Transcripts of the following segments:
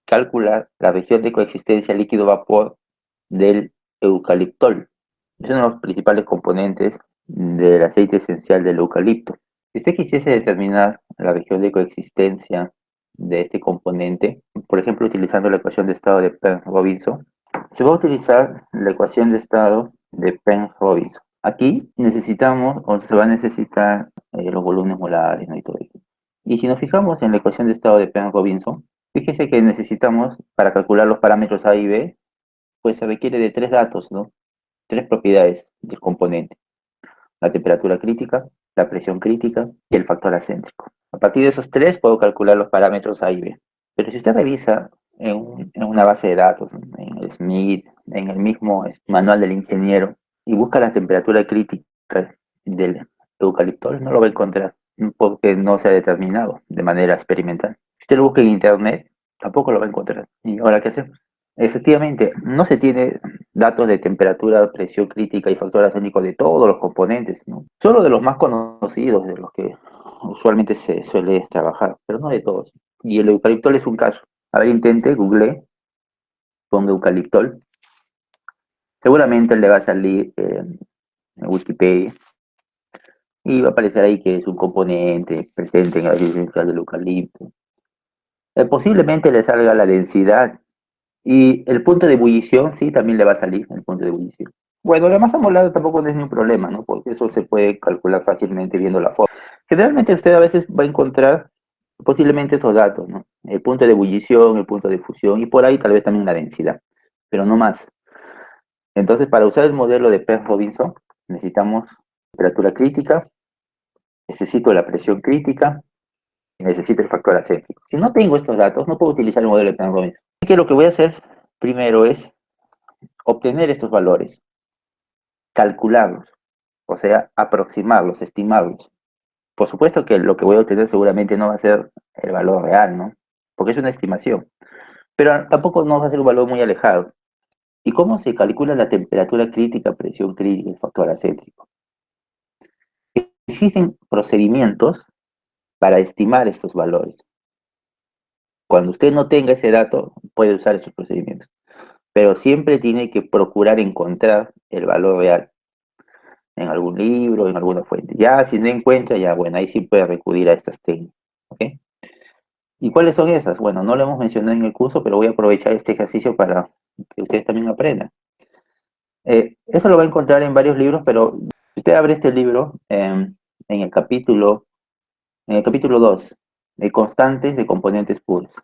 calcular la región de coexistencia líquido-vapor del eucaliptol. Es uno de los principales componentes del aceite esencial del eucalipto. Si usted quisiese determinar la región de coexistencia de este componente, por ejemplo, utilizando la ecuación de estado de Penn-Robinson, se va a utilizar la ecuación de estado de Penn-Robinson. Aquí necesitamos, o se va a necesitar los volúmenes molares, ¿no? Y todo eso. Y si nos fijamos en la ecuación de estado de Penn-Robinson, fíjese que necesitamos, para calcular los parámetros A y B, pues se requiere de tres datos, ¿no? Tres propiedades del componente: la temperatura crítica, la presión crítica y el factor acéntrico. A partir de esos tres puedo calcular los parámetros A y B. Pero si usted revisa en una base de datos, en el SMIT, en el mismo manual del ingeniero, y busca la temperatura crítica del eucaliptol, no lo va a encontrar, porque no se ha determinado de manera experimental. Si usted lo busca en internet, tampoco lo va a encontrar. ¿Y ahora qué hacemos? Efectivamente, no se tiene datos de temperatura, presión crítica y factor acénico de todos los componentes, ¿no? Solo de los más conocidos, de los que usualmente se suele trabajar, pero no de todos. Y el eucaliptol es un caso. A ver, intente, google, ponga eucaliptol. Seguramente le va a salir en Wikipedia y va a aparecer ahí que es un componente presente en la esencial del eucalipto. Posiblemente le salga la densidad. Y el punto de ebullición, sí, también le va a salir el punto de ebullición. Bueno, la masa molar tampoco no es ningún problema, ¿no? Porque eso se puede calcular fácilmente viendo la forma. Generalmente usted a veces va a encontrar posiblemente esos datos, ¿no? El punto de ebullición, el punto de fusión y por ahí tal vez también la densidad, pero no más. Entonces, para usar el modelo de Penn-Robinson, necesitamos temperatura crítica, necesito la presión crítica y necesito el factor acéntrico. Si no tengo estos datos, no puedo utilizar el modelo de Penn-Robinson. Así que lo que voy a hacer primero es obtener estos valores, calcularlos, o sea, aproximarlos, estimarlos. Por supuesto que lo que voy a obtener seguramente no va a ser el valor real, ¿no? Porque es una estimación, pero tampoco no va a ser un valor muy alejado. ¿Y cómo se calcula la temperatura crítica, presión crítica y factor acéntrico? Existen procedimientos para estimar estos valores. Cuando usted no tenga ese dato, puede usar esos procedimientos, pero siempre tiene que procurar encontrar el valor real en algún libro, en alguna fuente. Ya si no encuentra, ya bueno, ahí sí puede recurrir a estas técnicas. ¿Ok? ¿Y cuáles son esas? Bueno, no lo hemos mencionado en el curso, pero voy a aprovechar este ejercicio para que ustedes también aprendan. Eso lo va a encontrar en varios libros, pero si usted abre este libro en el capítulo 2, de constantes de componentes puros.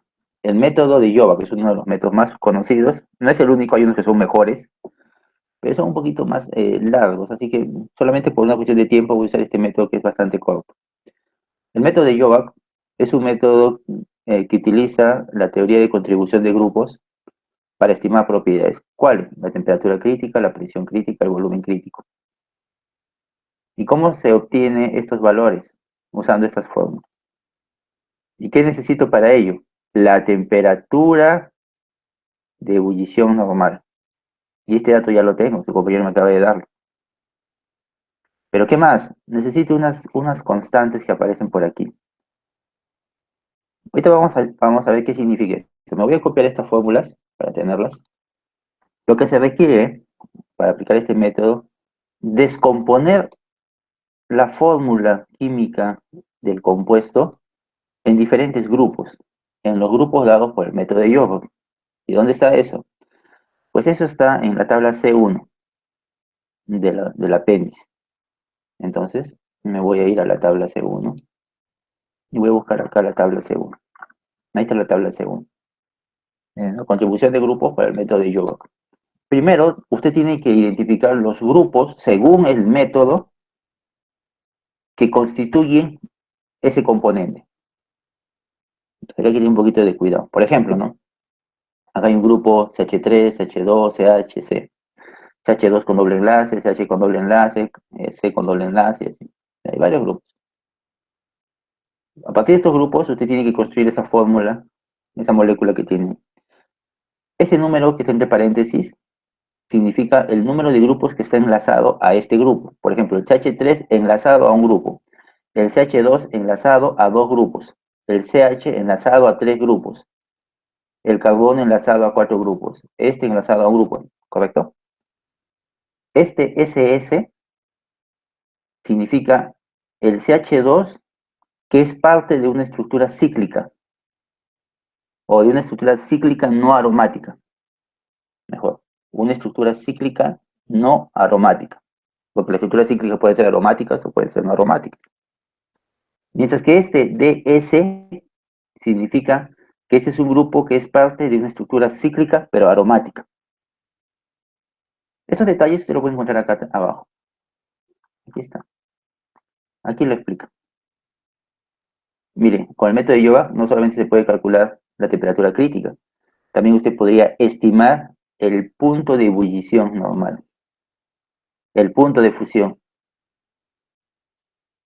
El método de Yoba, que es uno de los métodos más conocidos, no es el único, hay unos que son mejores, pero son un poquito más largos, así que solamente por una cuestión de tiempo voy a usar este método que es bastante corto. El método de Yoba es un método que utiliza la teoría de contribución de grupos para estimar propiedades. ¿Cuál? La temperatura crítica, la presión crítica, el volumen crítico. ¿Y cómo se obtiene estos valores? Usando estas fórmulas. ¿Y qué necesito para ello? La temperatura de ebullición normal. Y este dato ya lo tengo, su compañero me acaba de darlo. Pero ¿qué más? Necesito unas constantes que aparecen por aquí. Ahorita vamos a ver qué significa esto. Me voy a copiar estas fórmulas para tenerlas. Lo que se requiere para aplicar este método, descomponer la fórmula química del compuesto en diferentes grupos, en los grupos dados por el método de Young. ¿Y dónde está eso? Pues eso está en la tabla C1 del apéndice. Entonces, me voy a ir a la tabla C1 y voy a buscar acá la tabla C1. Ahí está la tabla C1. La contribución de grupos para el método de Young. Primero, usted tiene que identificar los grupos según el método que constituyen ese componente. Entonces, acá hay que tener un poquito de cuidado. Por ejemplo, ¿no? Acá hay un grupo CH3, CH2, CH, C. CH2 con doble enlace, CH con doble enlace, C con doble enlace, así. Hay varios grupos. A partir de estos grupos, usted tiene que construir esa fórmula, esa molécula que tiene. Ese número que está entre paréntesis significa el número de grupos que está enlazado a este grupo. Por ejemplo, el CH3 enlazado a un grupo, el CH2 enlazado a dos grupos, el CH enlazado a tres grupos. el carbono enlazado a 4 grupos. Este enlazado a un grupo, ¿correcto? Este SS significa el CH2 que es parte de una estructura cíclica o de una estructura cíclica no aromática. Mejor, una estructura cíclica no aromática. Porque la estructura cíclica puede ser aromática o puede ser no aromática. Mientras que este DS significa que este es un grupo que es parte de una estructura cíclica pero aromática. Esos detalles usted lo puede encontrar acá abajo. Aquí está. Aquí lo explica. Mire, con el método de Yoga no solamente se puede calcular la temperatura crítica, también usted podría estimar el punto de ebullición normal, el punto de fusión,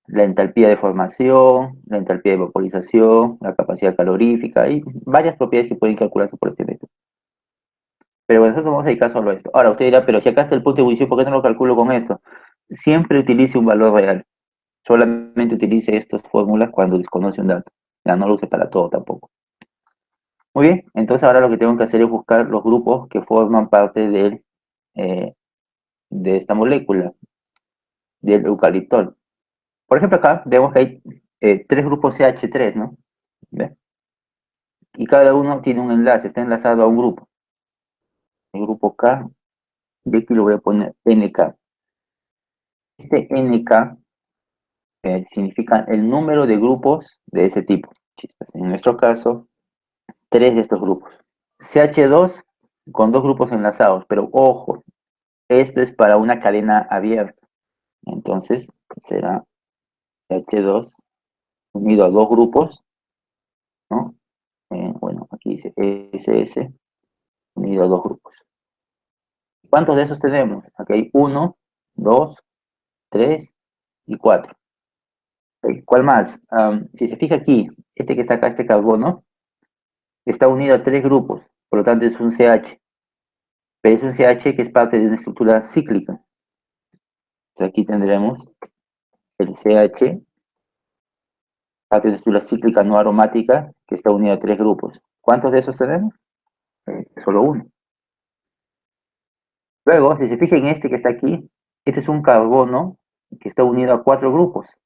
la entalpía de formación, la entalpía de vaporización, la capacidad calorífica y varias propiedades que pueden calcularse por este método. Pero bueno, nosotros vamos a dedicar solo a esto. Ahora usted dirá, pero si acá está el punto de ebullición, ¿por qué no lo calculo con esto? Siempre utilice un valor real. Solamente utilice estas fórmulas cuando desconoce un dato. Ya no lo use para todo tampoco. Muy bien, entonces ahora lo que tengo que hacer es buscar los grupos que forman parte eh, de esta molécula, del eucaliptol. Por ejemplo, acá vemos que hay 3 grupos CH3, ¿no? ¿Ve? Y cada uno tiene un enlace, está enlazado a un grupo. El grupo K, y aquí lo voy a poner NK. Este NK significa el número de grupos de ese tipo. En nuestro caso, 3 de estos grupos. CH2 con 2 grupos enlazados, pero ojo, esto es para una cadena abierta. Entonces será CH2 unido a 2 grupos, ¿no? Bueno, aquí dice SS unido a 2 grupos. ¿Cuántos de esos tenemos? Aquí hay 1, 2, 3 y 4. ¿Cuál más? Si se fija aquí, este que está acá, este carbono, está unido a 3 grupos, por lo tanto es un CH, pero es un CH que es parte de una estructura cíclica. Entonces aquí tendremos el CH, parte de una estructura cíclica no aromática, que está unido a 3 grupos. ¿Cuántos de esos tenemos? Solo uno. Luego, si se fija en este que está aquí, este es un carbono que está unido a 4 grupos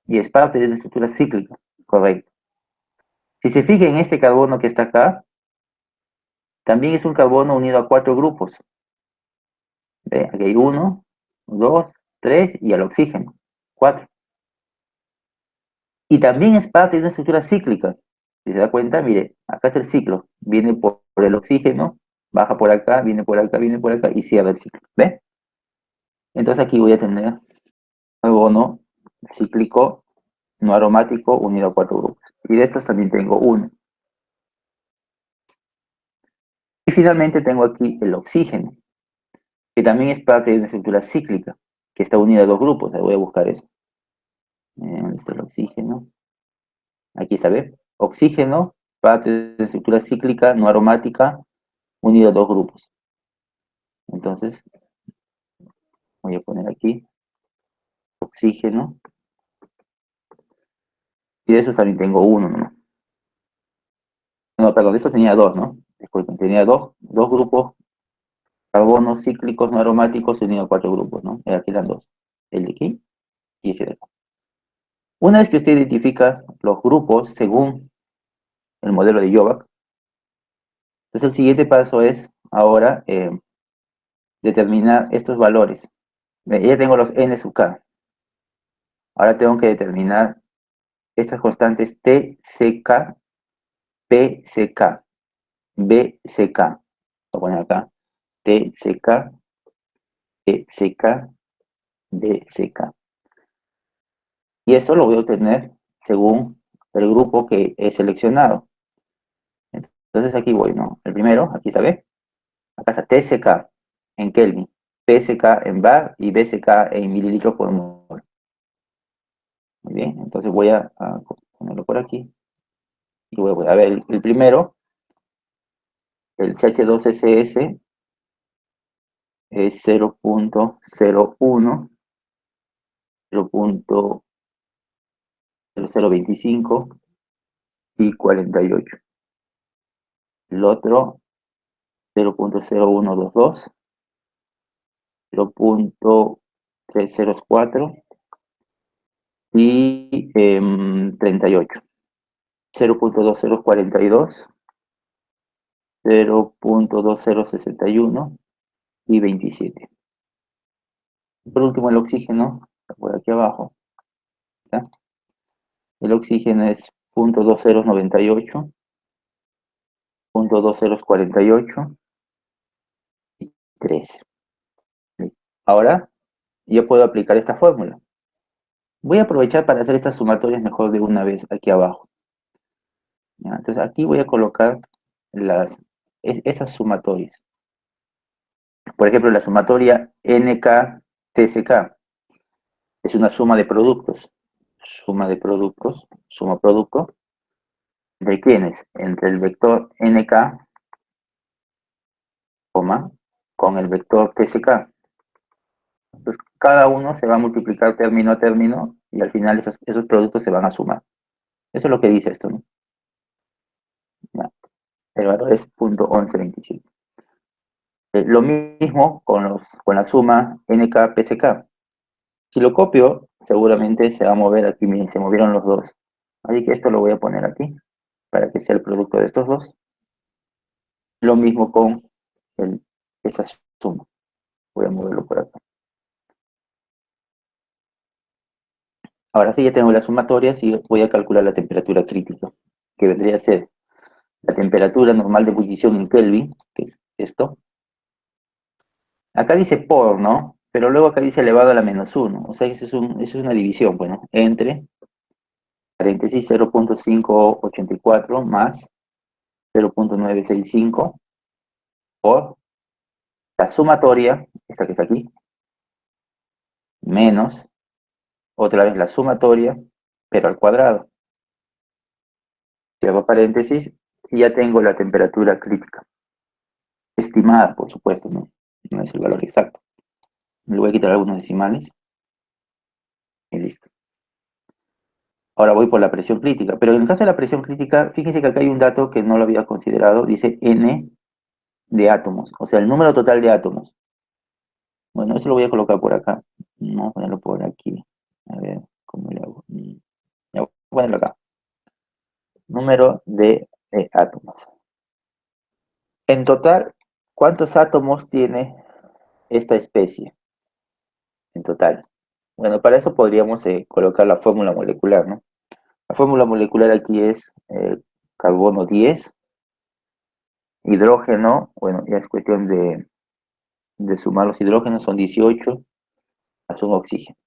y es parte de una estructura cíclica, correcto. Si se fija en este carbono que está acá, también es un carbono unido a 4 grupos. ¿Ve? Aquí hay 1, 2, 3 y al oxígeno, 4. Y también es parte de una estructura cíclica. Si se da cuenta, mire, acá está el ciclo. Viene por el oxígeno, baja por acá, viene por acá, viene por acá y cierra el ciclo. ¿Ve? Entonces aquí voy a tener carbono cíclico no aromático unido a 4 grupos. Y de estos también tengo uno. Y finalmente tengo aquí el oxígeno, que también es parte de una estructura cíclica, que está unida a 2 grupos. Ahí voy a buscar eso. ¿Dónde está el oxígeno? Aquí está, ¿ve? Oxígeno, parte de una estructura cíclica no aromática, unido a 2 grupos. Entonces, voy a poner aquí oxígeno. Y de esos también tengo uno, ¿no? No, perdón, de estos tenía dos, ¿no? Disculpen, tenía dos grupos carbonos cíclicos no aromáticos unidos a 4 grupos, ¿no? Aquí eran dos. El de aquí y ese de acá. Una vez que usted identifica los grupos según el modelo de Yovac, entonces el siguiente paso es ahora determinar estos valores. Ya tengo los N sub K. Ahora tengo que determinar estas constantes T, C, K, P, C, K, B, C, K. Voy a poner acá T, C, K, P, C, K, D, C, K. Y esto lo voy a obtener según el grupo que he seleccionado. Entonces aquí voy, ¿no? El primero, aquí está B. Acá está TSK en Kelvin, PSK en bar y BSK en mililitros por mol. Muy bien, entonces voy a ponerlo por aquí. Y voy a ver el primero, el CH2SS es 0.01, 0.0025 y 48. el otro 0.0122, 0.304 y 38, 0.2042, 0.2061 y 27. Por último, el oxígeno, por aquí abajo, ¿está? El oxígeno es 0.2098, 0.2048 y 13. Ahora yo puedo aplicar esta fórmula. Voy a aprovechar para hacer estas sumatorias mejor de una vez aquí abajo. ¿Ya? Entonces aquí voy a colocar esas sumatorias. Por ejemplo, la sumatoria NK-TSK es una suma de productos. Suma de productos, suma producto. ¿De quiénes? Entre el vector NK, con el vector TSK. Entonces, cada uno se va a multiplicar término a término y al final esos productos se van a sumar. Eso es lo que dice esto, ¿no? Ya. El valor es 0.1127. Lo mismo con la suma NK-PSK. Si lo copio, seguramente se va a mover aquí, miren, se movieron los dos. Así que esto lo voy a poner aquí, para que sea el producto de estos dos. Lo mismo con esa suma. Voy a moverlo por acá. Ahora sí ya tengo las sumatorias y voy a calcular la temperatura crítica, que vendría a ser la temperatura normal de ebullición en Kelvin, que es esto. Acá dice por, ¿no? Pero luego acá dice elevado a la -1. O sea, eso es una división, bueno, entre paréntesis 0.584 más 0.965 por la sumatoria, esta que está aquí, menos otra vez la sumatoria, pero al cuadrado. Cierro paréntesis y ya tengo la temperatura crítica. Estimada, por supuesto, ¿no? No es el valor exacto. Le voy a quitar algunos decimales y listo. Ahora voy por la presión crítica, pero en el caso de la presión crítica, fíjense que acá hay un dato que no lo había considerado, dice N de átomos, o sea, el número total de átomos. Bueno, eso lo voy a colocar por acá. Vamos a ponerlo por aquí. A ver, ¿cómo le hago? Ya voy a ponerlo acá. Número de átomos. En total, ¿cuántos átomos tiene esta especie? En total. Bueno, para eso podríamos colocar la fórmula molecular, ¿no? La fórmula molecular aquí es carbono 10, hidrógeno, bueno, ya es cuestión de sumar los hidrógenos, son 18, más un oxígeno.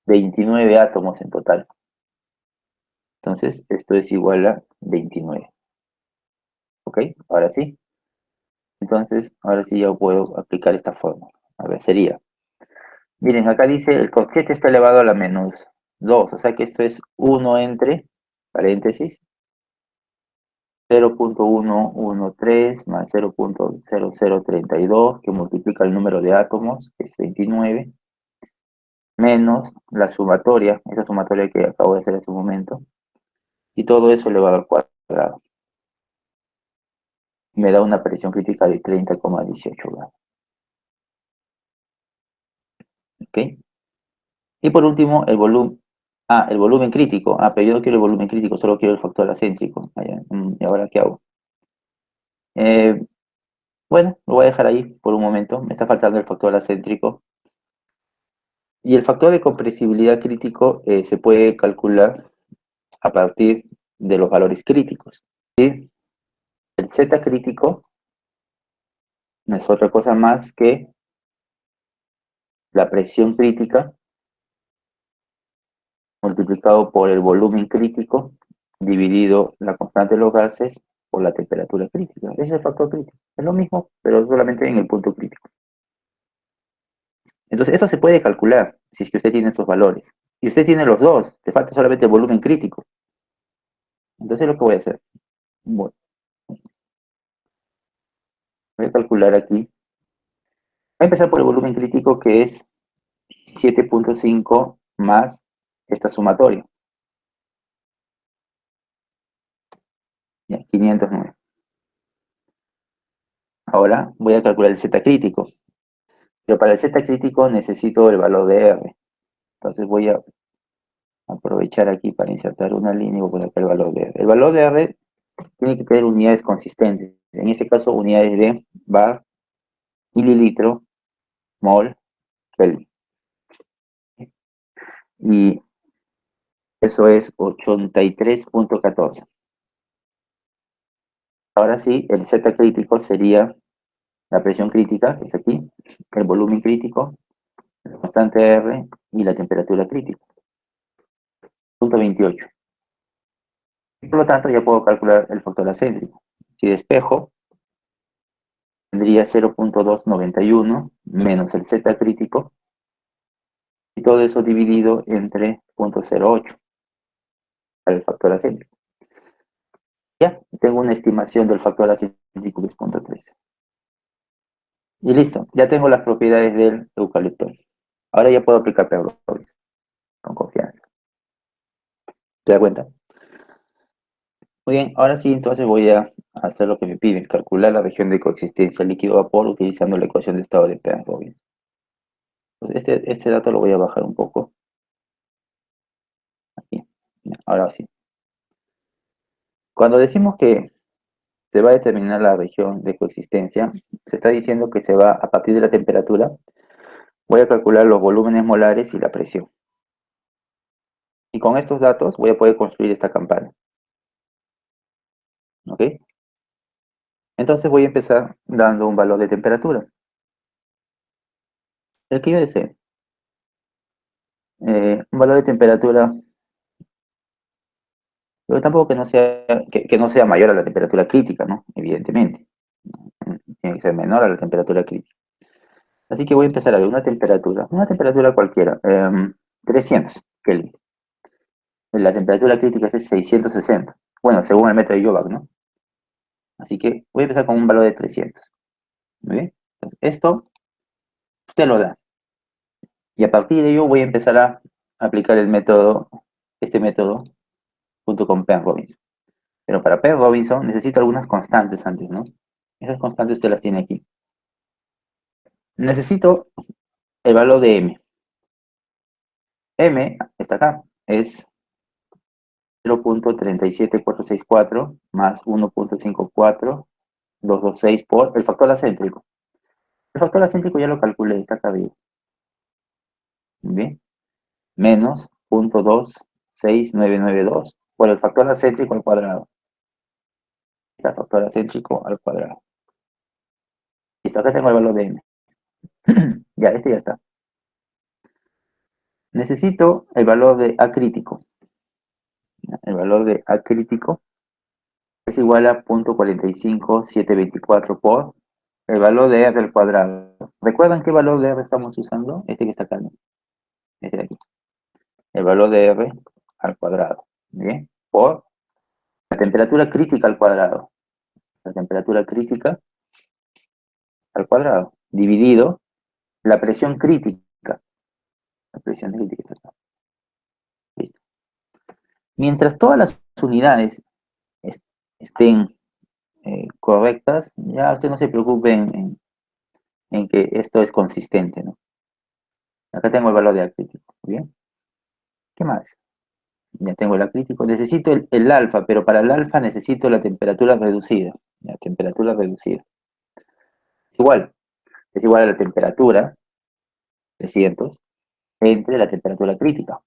29 átomos en total. Entonces, esto es igual a 29. ¿Ok? Ahora sí. Entonces, ahora sí ya puedo aplicar esta fórmula. A ver, sería. Miren, acá dice el cosquete está elevado a la -2. O sea que esto es 1 entre, paréntesis, 0.113 más 0.0032, que multiplica el número de átomos, que es 29, menos la sumatoria, esa sumatoria que acabo de hacer hace un momento, y todo eso elevado al cuadrado. Me da una presión crítica de 30,18 grados. ¿Ok? Y por último, el volumen. Ah, el volumen crítico. Ah, pero yo no quiero el volumen crítico, solo quiero el factor acéntrico. ¿Y ahora qué hago? Eh, bueno, lo voy a dejar ahí por un momento. Me está faltando el factor acéntrico. Y el factor de compresibilidad crítico se puede calcular a partir de los valores críticos. ¿Sí? El Z crítico no es otra cosa más que la presión crítica multiplicado por el volumen crítico dividido la constante de los gases por la temperatura crítica. Ese es el factor crítico. Es lo mismo, pero solamente en el punto crítico. Entonces, eso se puede calcular si es que usted tiene estos valores. Y usted tiene los dos, te falta solamente el volumen crítico. Entonces, lo que voy a hacer, bueno, voy a calcular aquí. Voy a empezar por el volumen crítico, que es 7.5 más esta sumatoria. Ya, 509. Ahora voy a calcular el Z crítico. Pero para el Z crítico necesito el valor de R. Entonces voy a aprovechar aquí para insertar una línea y voy a colocar el valor de R. El valor de R tiene que tener unidades consistentes. En este caso, unidades de bar, mililitro, mol, Kelvin. Y eso es 83.14. Ahora sí, el Z crítico sería la presión crítica, que es aquí, el volumen crítico, la constante R y la temperatura crítica. Punto 28. Y por lo tanto, ya puedo calcular el factor acéntrico. Si despejo, tendría 0.291 menos el Z crítico, y todo eso dividido entre 0.08 para el factor acéntrico. Ya, tengo una estimación del factor acéntrico de 0.13. Y listo, ya tengo las propiedades del eucalipto. Ahora ya puedo aplicar Pavlov con confianza. ¿Te das cuenta? Muy bien, ahora sí, entonces voy a hacer lo que me piden, calcular la región de coexistencia líquido-vapor utilizando la ecuación de estado de Pavlov. Entonces, este dato lo voy a bajar un poco. Aquí. Ahora sí. Cuando decimos que se va a determinar la región de coexistencia, se está diciendo que se va a partir de la temperatura. Voy a calcular los volúmenes molares y la presión. Y con estos datos voy a poder construir esta campana. ¿Ok? Entonces voy a empezar dando un valor de temperatura. El que yo desee. Un valor de temperatura, pero tampoco que no sea mayor a la temperatura crítica, ¿no? Evidentemente. Tiene que ser menor a la temperatura crítica. Así que voy a empezar a ver una temperatura cualquiera, 300 Kelvin. La temperatura crítica es 660. Bueno, según el método de Jovac, ¿no? Así que voy a empezar con un valor de 300. ¿Muy bien? Entonces, esto usted lo da. Y a partir de ello voy a empezar a aplicar este método, junto con Penn Robinson. Pero para Penn Robinson necesito algunas constantes antes, ¿no? Esas constantes usted las tiene aquí. Necesito el valor de M. M, está acá, es 0.37464 más 1.54226 por el factor acéntrico. El factor acéntrico ya lo calculé, está acá arriba. Bien. Menos 0.26992 por el factor acéntrico al cuadrado. El factor acéntrico al cuadrado. Listo, acá tengo el valor de M. Ya, este ya está. Necesito el valor de A crítico. El valor de A crítico es igual a 0.45724 por el valor de R al cuadrado. ¿Recuerdan qué valor de R estamos usando? Este que está acá, ¿no? Este de aquí. El valor de R al cuadrado. ¿Bien? Por la temperatura crítica al cuadrado. La temperatura crítica al cuadrado. Dividido la presión crítica. La presión crítica está acá. Listo. Mientras todas las unidades estén correctas, ya usted no se preocupe en que esto es consistente, ¿no? Acá tengo el valor de A crítico. ¿Bien? ¿Qué más? Ya tengo el A crítico. Necesito el alfa, pero para el alfa necesito la temperatura reducida. La temperatura reducida. Igual, es igual a la temperatura, 300, entre la temperatura crítica.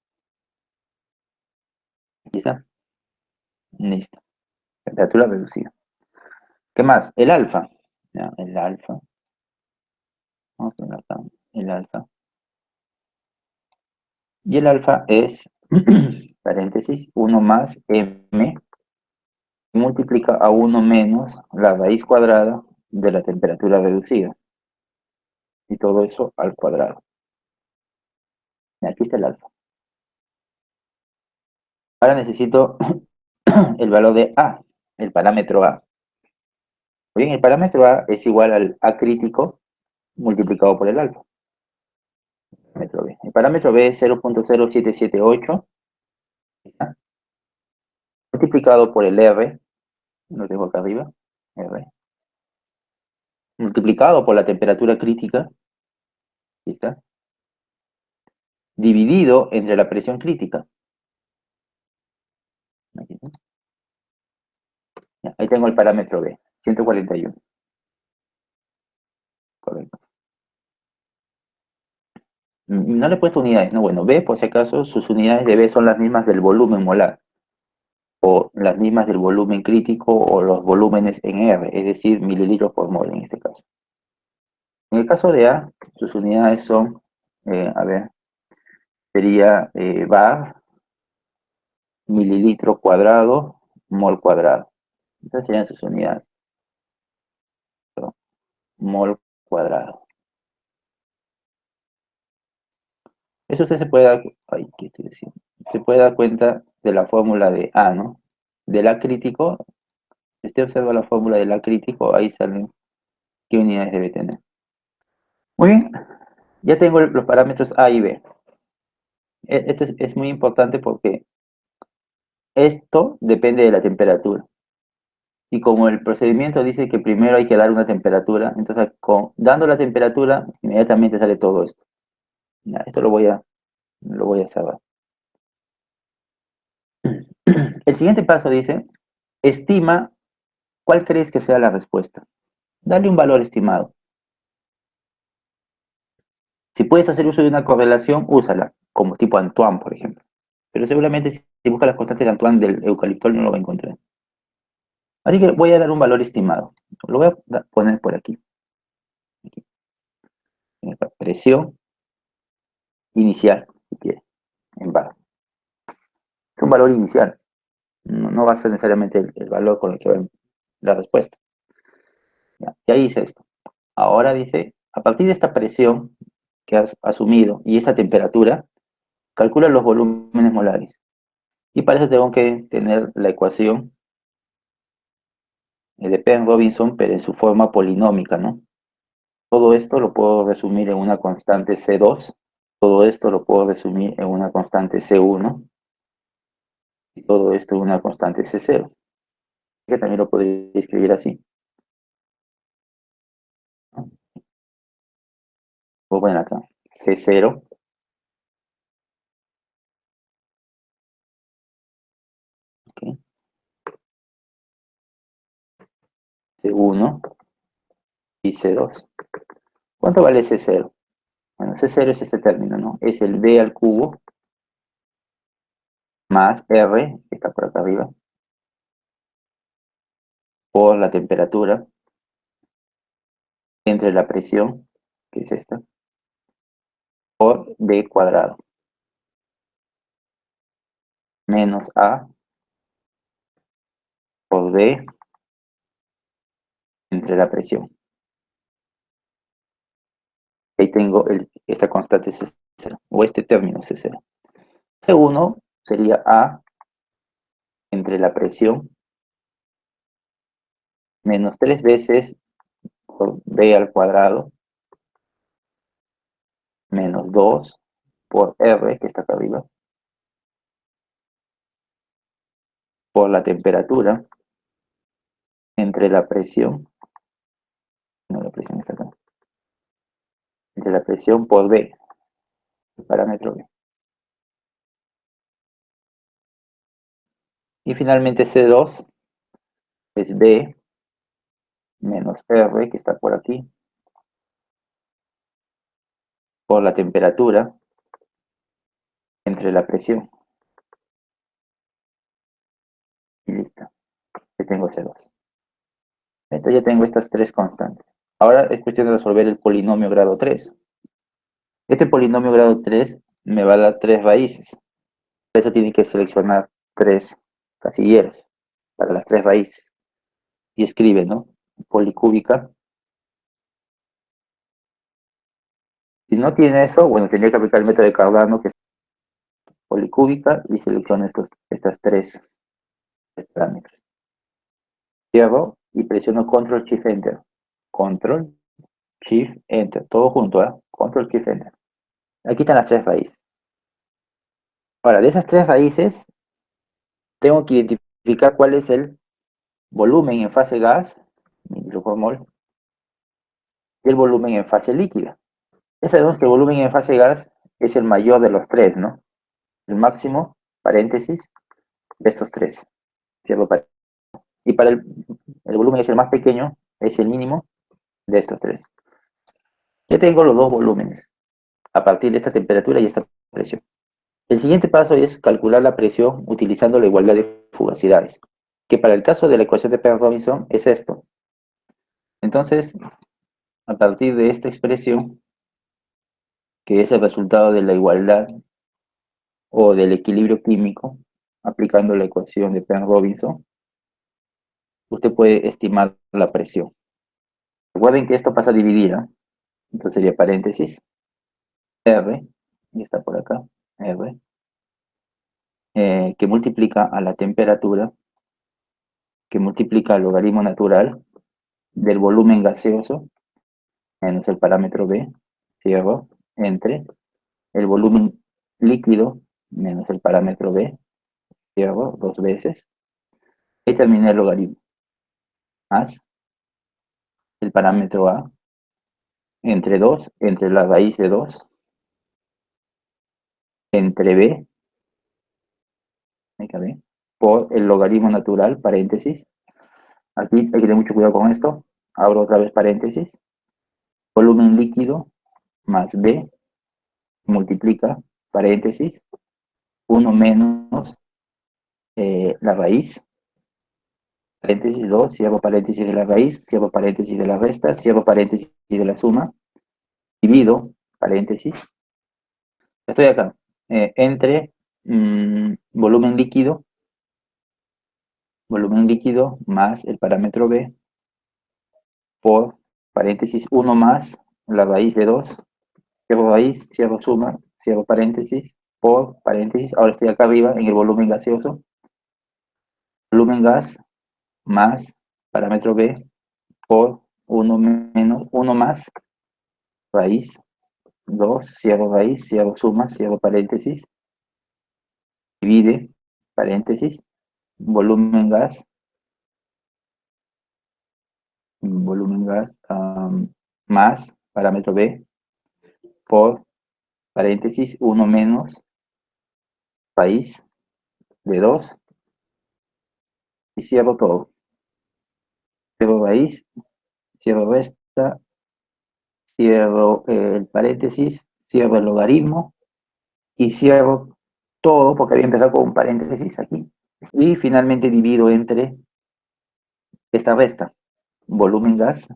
¿Lista? Listo. Temperatura reducida. ¿Qué más? El alfa. Ya, el alfa. Vamos a poner acá. El alfa. Y el alfa es, paréntesis, 1 más m multiplica a 1 menos la raíz cuadrada de la temperatura reducida. Y todo eso al cuadrado. Y aquí está el alfa. Ahora necesito el valor de A, el parámetro A. Bien, el parámetro A es igual al A crítico multiplicado por el alfa. El parámetro B es 0.0778 multiplicado por el R, lo tengo acá arriba, R, multiplicado por la temperatura crítica, aquí está, dividido entre la presión crítica. Aquí está. Ya, ahí tengo el parámetro B, 141. Correcto. No le he puesto unidades, no, bueno, B, por si acaso, sus unidades de B son las mismas del volumen molar, o las mismas del volumen crítico, o los volúmenes en R, es decir, mililitros por mol en este caso. En el caso de A, sus unidades son, a ver, sería bar, mililitro cuadrado, mol cuadrado. Estas serían sus unidades, ¿no? Mol cuadrado. Eso usted se puede dar, ay, ¿qué estoy diciendo? Se puede dar cuenta de la fórmula de A, ¿no? Del A crítico, si usted observa la fórmula del A crítico, ahí salen qué unidades debe tener. Muy bien, ya tengo los parámetros A y B. Esto es muy importante porque esto depende de la temperatura. Y como el procedimiento dice que primero hay que dar una temperatura, entonces dando la temperatura, inmediatamente sale todo esto. Ya, esto lo voy a cerrar. El siguiente paso dice, estima cuál crees que sea la respuesta. Dale un valor estimado. Si puedes hacer uso de una correlación, úsala, como tipo Antoine, por ejemplo. Pero seguramente si buscas las constantes de Antoine del eucaliptol no lo va a encontrar. Así que voy a dar un valor estimado. Lo voy a poner por aquí. Aquí. Presión inicial, si quieres, en bar. Es un valor inicial. No va a ser necesariamente el valor con el que va la respuesta. Ya, y ahí dice esto. Ahora dice, a partir de esta presión que has asumido y esta temperatura, calcula los volúmenes molares. Y para eso tengo que tener la ecuación de Penn-Robinson, pero en su forma polinómica, ¿no? Todo esto lo puedo resumir en una constante C2, todo esto lo puedo resumir en una constante C1, y todo esto en una constante C0, que también lo podría escribir así, ¿no? O bueno, acá, C0, ¿ok? C1 y C2. ¿Cuánto vale C0? Bueno, C0 es este término, ¿no? Es el B al cubo más R, que está por acá arriba, por la temperatura, entre la presión, que es esta, por B cuadrado, menos A por B entre la presión. Ahí tengo esta constante C0, o este término C0. C1 sería A entre la presión menos 3 veces por B al cuadrado menos 2 por R, que está acá arriba, por la temperatura entre la presión, no, la presión está acá, entre la presión por B, el parámetro B. Y finalmente C2 es B menos R, que está por aquí, por la temperatura entre la presión. Y listo, ya tengo C2. Entonces ya tengo estas tres constantes. Ahora es cuestión de resolver el polinomio grado 3. Este polinomio grado 3 me va a dar tres raíces. Por eso tiene que seleccionar tres casilleros para las tres raíces. Y escribe, ¿no? Policúbica. Si no tiene eso, bueno, tendría que aplicar el método de Cardano, que es policúbica, y selecciona estas tres parámetros. Cierro y presiono Control Shift Enter. Control Shift Enter. Todo junto, ¿eh? Control Shift Enter. Aquí están las tres raíces. Ahora, de esas tres raíces, tengo que identificar cuál es el volumen en fase gas, mililitro por mol, y el volumen en fase líquida. Ya sabemos que el volumen en fase gas es el mayor de los tres, ¿no? El máximo, paréntesis, de estos tres. Cierro paréntesis. Y para el volumen es el más pequeño, es el mínimo de estos tres. Ya tengo los dos volúmenes a partir de esta temperatura y esta presión. El siguiente paso es calcular la presión utilizando la igualdad de fugacidades, que para el caso de la ecuación de Penrose-Robinson es esto. Entonces, a partir de esta expresión, que es el resultado de la igualdad o del equilibrio químico, aplicando la ecuación de Penrose-Robinson, usted puede estimar la presión. Recuerden que esto pasa a dividir, ¿eh? Entonces sería paréntesis, R, y está por acá, R, que multiplica a la temperatura, que multiplica al logaritmo natural del volumen gaseoso menos el parámetro B, cierro, entre el volumen líquido menos el parámetro B, cierro, dos veces, y terminé el logaritmo, más el parámetro A, entre 2 entre la raíz de 2 entre B, por el logaritmo natural, paréntesis. Aquí hay que tener mucho cuidado con esto. Abro otra vez paréntesis. Volumen líquido más B multiplica, paréntesis, 1 menos la raíz, paréntesis 2, cierro paréntesis de la raíz, cierro paréntesis de la resta, cierro paréntesis de la suma, divido, paréntesis, estoy acá, entre volumen líquido más el parámetro B, por paréntesis 1 más la raíz de 2, cierro raíz, cierro suma, cierro paréntesis, por paréntesis, ahora estoy acá arriba en el volumen gaseoso, volumen gas más parámetro B por 1 menos 1 más raíz 2, cierro raíz, cierro suma, cierro paréntesis, divide, paréntesis, volumen gas más parámetro B por paréntesis 1 menos raíz de 2 y cierro todo. Cierro raíz, cierro resta, cierro el paréntesis, cierro el logaritmo y cierro todo porque había empezado con un paréntesis aquí. Y finalmente divido entre esta resta, volumen gas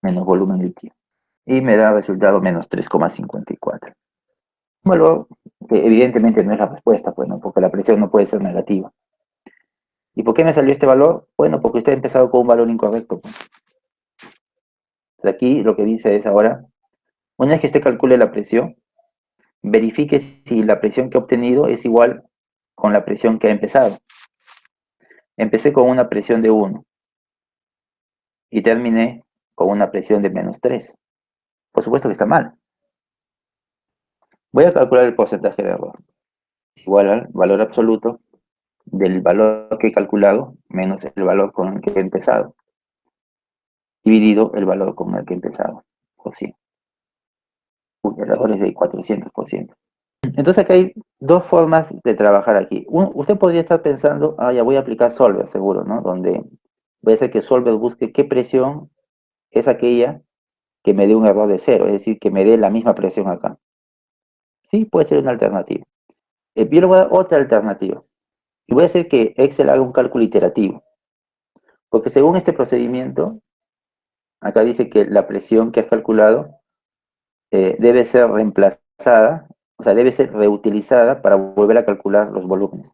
menos volumen líquido. Y me da resultado menos 3,54. Un valor que evidentemente no es la respuesta, pues, ¿no? Porque la presión no puede ser negativa. ¿Y por qué me salió este valor? Bueno, porque usted ha empezado con un valor incorrecto, pues. Aquí lo que dice es ahora, una vez que usted calcule la presión, verifique si la presión que ha obtenido es igual con la presión que ha empezado. Empecé con una presión de 1 y terminé con una presión de menos 3. Por supuesto que está mal. Voy a calcular el porcentaje de error. Es igual al valor absoluto del valor que he calculado menos el valor con el que he empezado, dividido el valor con el que he empezado, por 100. El error es de 400%. Entonces acá hay dos formas de trabajar aquí. Usted podría estar pensando, ya voy a aplicar Solver, seguro, ¿no? Donde voy a hacer que Solver busque qué presión es aquella que me dé un error de cero, es decir, que me dé la misma presión acá. Sí, puede ser una alternativa. Yo le voy a dar otra alternativa. Y voy a hacer que Excel haga un cálculo iterativo. Porque según este procedimiento, acá dice que la presión que has calculado debe ser reemplazada, o sea, debe ser reutilizada para volver a calcular los volúmenes.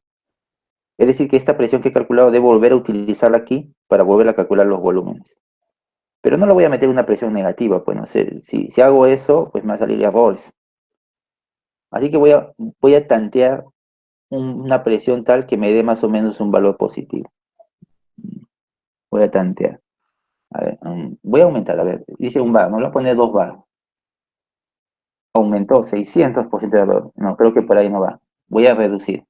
Es decir, que esta presión que he calculado debo volver a utilizarla aquí para volver a calcular los volúmenes. Pero no le voy a meter una presión negativa, pues no sé, si hago eso, pues me va a salir errores. Así que voy a tantear una presión tal que me dé más o menos un valor positivo. Voy a tantear. A ver, voy a aumentar, a ver, dice un bar, me lo voy a poner 2 bar. Aumentó 600% de error. No, creo que por ahí no va. Voy a reducir.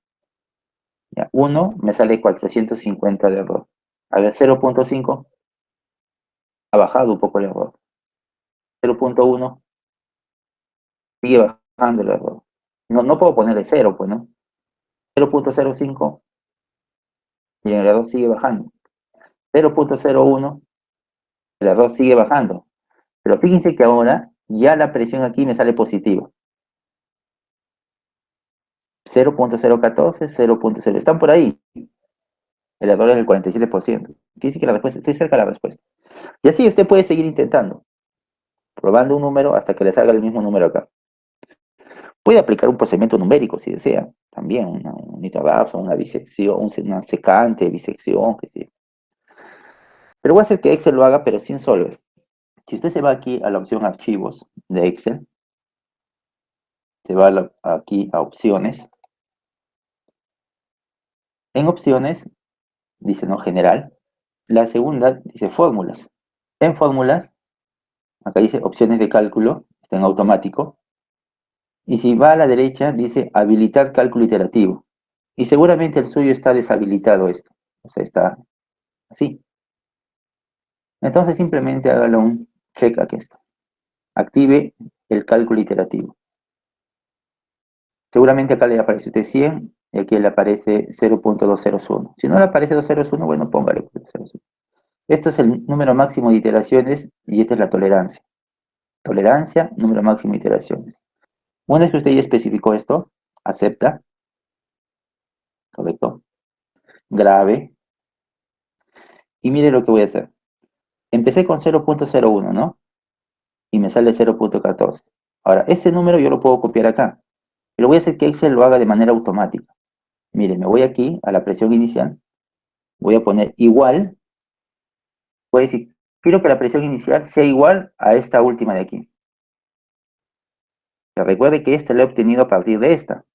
Ya, 1 me sale 450 de error. A ver, 0,5 ha bajado un poco el error. 0.1, sigue bajando el error. No puedo ponerle 0, pues, ¿no? 0.05 y el error sigue bajando. 0.01, el error sigue bajando. Pero fíjense que ahora ya la presión aquí me sale positiva. 0.014, 0.0. Están por ahí. El error es el 47%. Quiere decir que la respuesta, estoy cerca de la respuesta. Y así usted puede seguir intentando, probando un número hasta que le salga el mismo número acá. Puede aplicar un procedimiento numérico si desea. También un nitrográfico, una bisección, una secante, bisección, que sí. Pero voy a hacer que Excel lo haga, pero sin Solver. Si usted se va aquí a la opción Archivos de Excel, se va aquí a Opciones. En Opciones, dice no General. La segunda dice Fórmulas. En Fórmulas, acá dice Opciones de cálculo, está en automático. Y si va a la derecha, dice Habilitar cálculo iterativo. Y seguramente el suyo está deshabilitado esto. O sea, está así. Entonces simplemente hágale un check aquí esto. Active el cálculo iterativo. Seguramente acá le aparece usted 100 y aquí le aparece 0.201. Si no le aparece 201, bueno, póngale 201. Esto es el número máximo de iteraciones y esta es la tolerancia. Tolerancia, número máximo de iteraciones. Una vez que usted ya especificó esto, acepta, correcto, grave, y mire lo que voy a hacer. Empecé con 0.01, ¿no? Y me sale 0.14. Ahora, este número yo lo puedo copiar acá. Pero voy a hacer que Excel lo haga de manera automática. Mire, me voy aquí a la presión inicial. Voy a poner igual. Voy a decir, quiero que la presión inicial sea igual a esta última de aquí. Pero recuerde que esta la he obtenido a partir de esta.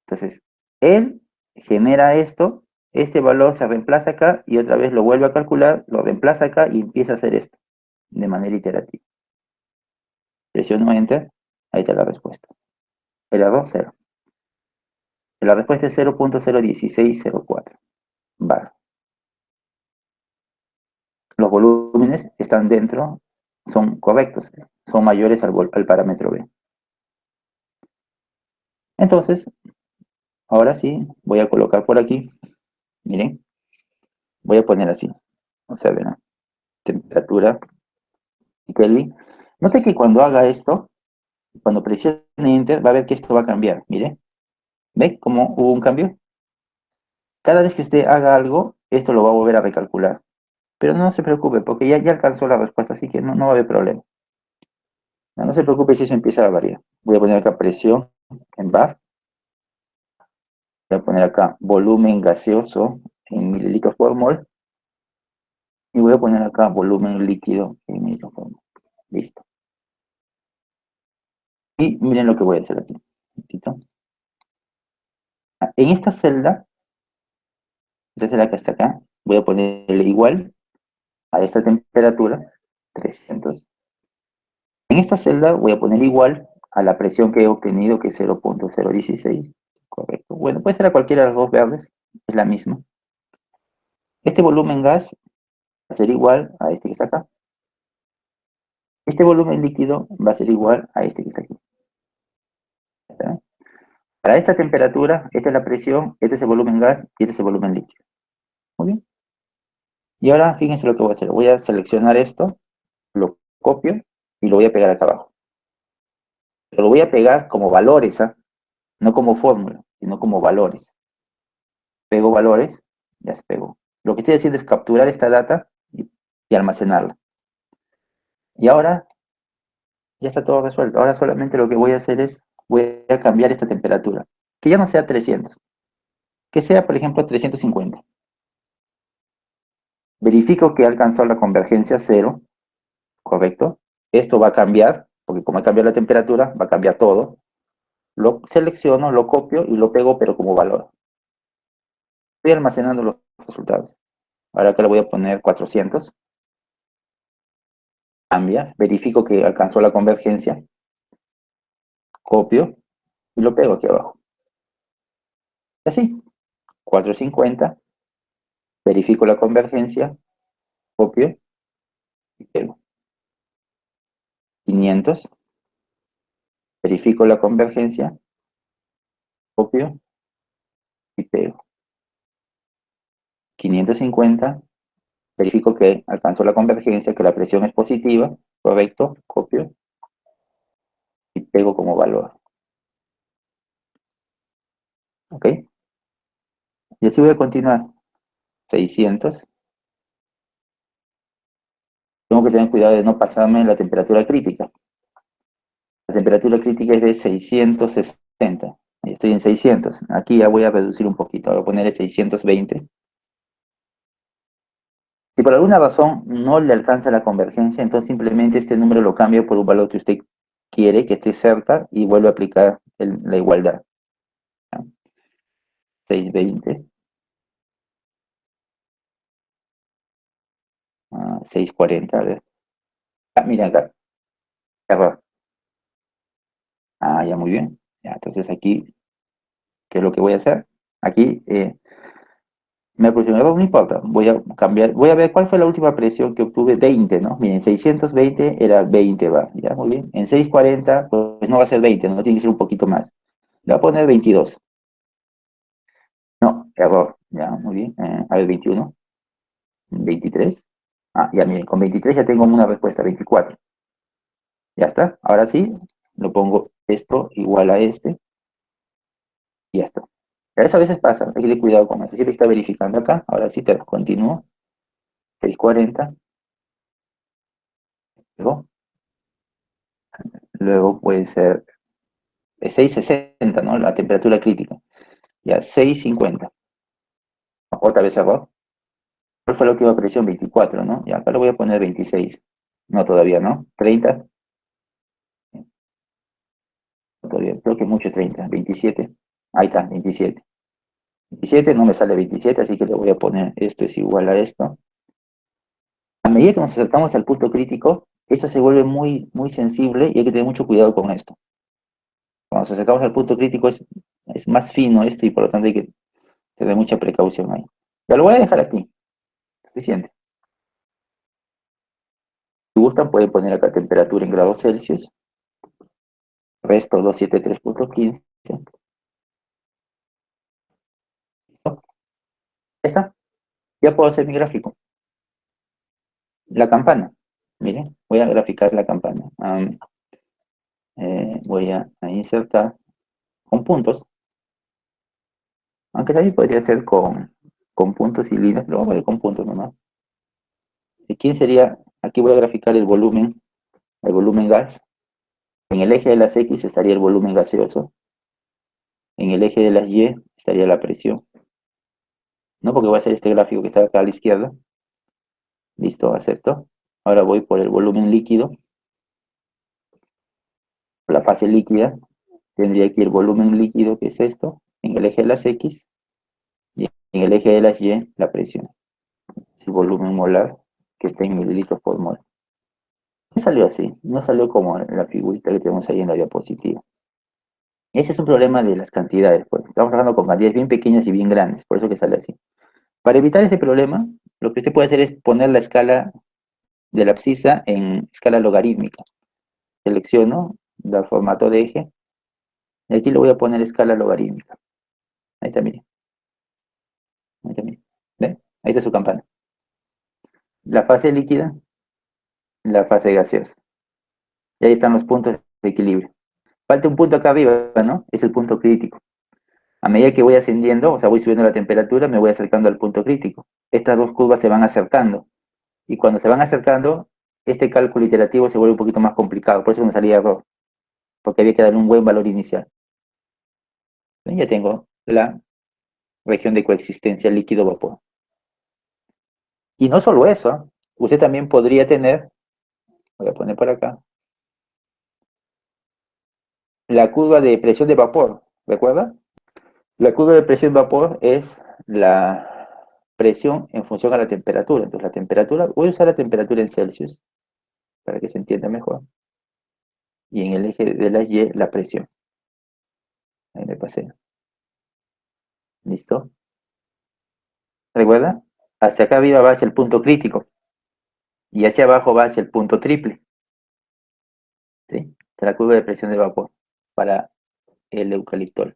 Entonces, él genera esto. Este valor se reemplaza acá y otra vez lo vuelve a calcular, lo reemplaza acá y empieza a hacer esto de manera iterativa. Presiono Enter. Ahí está la respuesta. El error 0. La respuesta es 0.01604 bar. Los volúmenes están dentro, son correctos, son mayores al parámetro B. Entonces, ahora sí, voy a colocar por aquí, miren, voy a poner así, observen, ¿no? Temperatura y Kelvin. Note que cuando haga esto, cuando presione Enter, va a ver que esto va a cambiar, mire. ¿Ve cómo hubo un cambio? Cada vez que usted haga algo, esto lo va a volver a recalcular. Pero no se preocupe, porque ya alcanzó la respuesta, así que no va a haber problema. No se preocupe si eso empieza a variar. Voy a poner acá presión en bar. Voy a poner acá volumen gaseoso en mililitros por mol. Y voy a poner acá volumen líquido en mililitros por mol. Listo. Y miren lo que voy a hacer aquí. En esta celda que está acá, voy a ponerle igual a esta temperatura, 300. En esta celda voy a poner igual a la presión que he obtenido, que es 0.016. Correcto. Bueno, puede ser a cualquiera de las dos verdes, es la misma. Este volumen gas va a ser igual a este que está acá. Este volumen líquido va a ser igual a este que está aquí. ¿Está? Para esta temperatura, esta es la presión, este es el volumen gas y este es el volumen líquido. Muy bien. Y ahora fíjense lo que voy a hacer. Voy a seleccionar esto, lo copio y lo voy a pegar acá abajo. Pero lo voy a pegar como valores, ¿ah? No como fórmula, sino como valores. Pego valores, ya se pegó. Lo que estoy haciendo es capturar esta data y almacenarla. Y ahora ya está todo resuelto. Ahora solamente lo que voy a hacer es, voy a cambiar esta temperatura. Que ya no sea 300, que sea, por ejemplo, 350. Verifico que ha alcanzado la convergencia cero, ¿correcto? Esto va a cambiar, porque como ha cambiado la temperatura, va a cambiar todo. Lo selecciono, lo copio y lo pego, pero como valor. Estoy almacenando los resultados. Ahora acá le voy a poner 400. Cambia, verifico que alcanzó la convergencia, copio y lo pego aquí abajo. Y así, 450, verifico la convergencia, copio y pego. 500, verifico la convergencia, copio y pego. 550, verifico que alcanzó la convergencia, que la presión es positiva, correcto, copio y pego como valor. ¿Ok? Y así voy a continuar. 600. Tengo que tener cuidado de no pasarme la temperatura crítica. La temperatura crítica es de 660. Estoy en 600. Aquí ya voy a reducir un poquito. Voy a ponerle 620. Si por alguna razón no le alcanza la convergencia, entonces simplemente este número lo cambio por un valor que usted quiere que esté cerca y vuelvo a aplicar la igualdad. 620, 640, a ver. Mira acá, error. Ya muy bien. Ya, entonces aquí, ¿qué es lo que voy a hacer? Aquí me produce un error, no importa. Voy a cambiar, voy a ver cuál fue la última presión que obtuve, 20, ¿no? Miren, 620 era 20 bar, ya, muy bien. En 640, pues no va a ser 20, no tiene que ser un poquito más. Le voy a poner 22. No, error. Ya, muy bien. A ver, 21, 23. Ya, miren, con 23 ya tengo una respuesta, 24. Ya está. Ahora sí, lo pongo esto igual a este y ya está. Eso a veces pasa, hay que tener cuidado con eso. Siempre está verificando acá. Ahora sí te continúo. 640. Luego, luego puede ser 660, ¿no? La temperatura crítica. Ya, 650. Otra vez error. ¿Cuál fue la última presión? 24, ¿no? Ya, acá lo voy a poner 26. No, todavía no. 30. Todavía, creo que mucho 30. 27. Ahí está, 27. 27 no me sale 27, así que le voy a poner esto es igual a esto. A medida que nos acercamos al punto crítico, esto se vuelve muy, muy sensible y hay que tener mucho cuidado con esto. Cuando nos acercamos al punto crítico es más fino esto y por lo tanto hay que tener mucha precaución ahí. Ya lo voy a dejar aquí, suficiente. Si gustan pueden poner acá temperatura en grados Celsius, resto 273.15. ¿Listo? Ya está, ya puedo hacer mi gráfico. La campana, miren, voy a graficar la campana. Voy a insertar con puntos, aunque también podría ser con puntos y líneas, pero vamos a ver con puntos nomás. ¿Y quién sería? Aquí voy a graficar el volumen gas. En el eje de las X estaría el volumen gaseoso. En el eje de las Y estaría la presión. No, porque voy a hacer este gráfico que está acá a la izquierda. Listo, acepto. Ahora voy por el volumen líquido. Por la fase líquida tendría aquí el volumen líquido, que es esto, en el eje de las X, y en el eje de las Y la presión. El volumen molar, que está en mililitros por mol. No salió así, no salió como en la figurita que tenemos ahí en la diapositiva. Ese es un problema de las cantidades, pues. Estamos trabajando con cantidades bien pequeñas y bien grandes, por eso que sale así. Para evitar ese problema, lo que usted puede hacer es poner la escala de la abscisa en escala logarítmica. Selecciono el formato de eje y aquí le voy a poner escala logarítmica. Ahí está, mire. Ahí está, mire. ¿Ve? Ahí está su campana. La fase líquida, la fase gaseosa. Y ahí están los puntos de equilibrio. Falta un punto acá arriba, ¿no? Es el punto crítico. A medida que voy ascendiendo, o sea, voy subiendo la temperatura, me voy acercando al punto crítico. Estas dos curvas se van acercando. Y cuando se van acercando, este cálculo iterativo se vuelve un poquito más complicado. Por eso me salía error. Porque había que darle un buen valor inicial. Ya tengo la región de coexistencia líquido-vapor. Y no solo eso, usted también podría tener, voy a poner por acá, la curva de presión de vapor, ¿recuerda? La curva de presión de vapor es la presión en función a la temperatura. Entonces la temperatura, voy a usar la temperatura en Celsius para que se entienda mejor. Y en el eje de la Y, la presión. Ahí me pasé. ¿Listo? ¿Recuerda? Hacia acá arriba va hacia el punto crítico y hacia abajo va hacia el punto triple. ¿sí? Esta es la curva de presión de vapor para el eucaliptol.